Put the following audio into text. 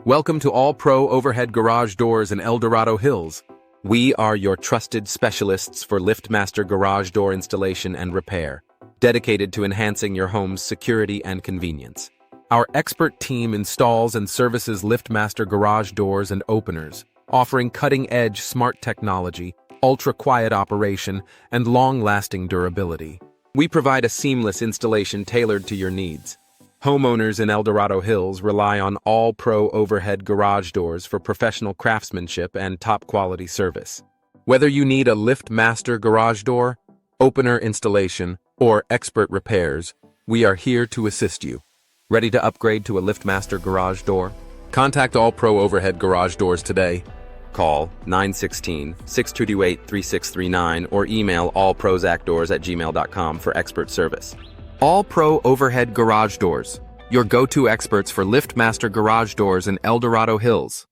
Welcome to All Pro Overhead Garage Doors in Dorado Hills. We are your trusted specialists for LiftMaster garage door installation and repair, dedicated to enhancing your home's security and convenience. Our expert team installs and services LiftMaster garage doors and openers, offering cutting-edge smart technology, ultra-quiet operation, and long-lasting durability. We provide a seamless installation tailored to your needs. Homeowners in Dorado Hills rely on All Pro Overhead Garage Doors for professional craftsmanship and top-quality service. Whether you need a LiftMaster garage door, opener installation, or expert repairs, we are here to assist you. Ready to upgrade to a LiftMaster garage door? Contact All Pro Overhead Garage Doors today. Call 916-6228-3639 or email allprozacdoors@gmail.com for expert service. All Pro Overhead Garage Doors, your go-to experts for LiftMaster garage doors in Dorado Hills.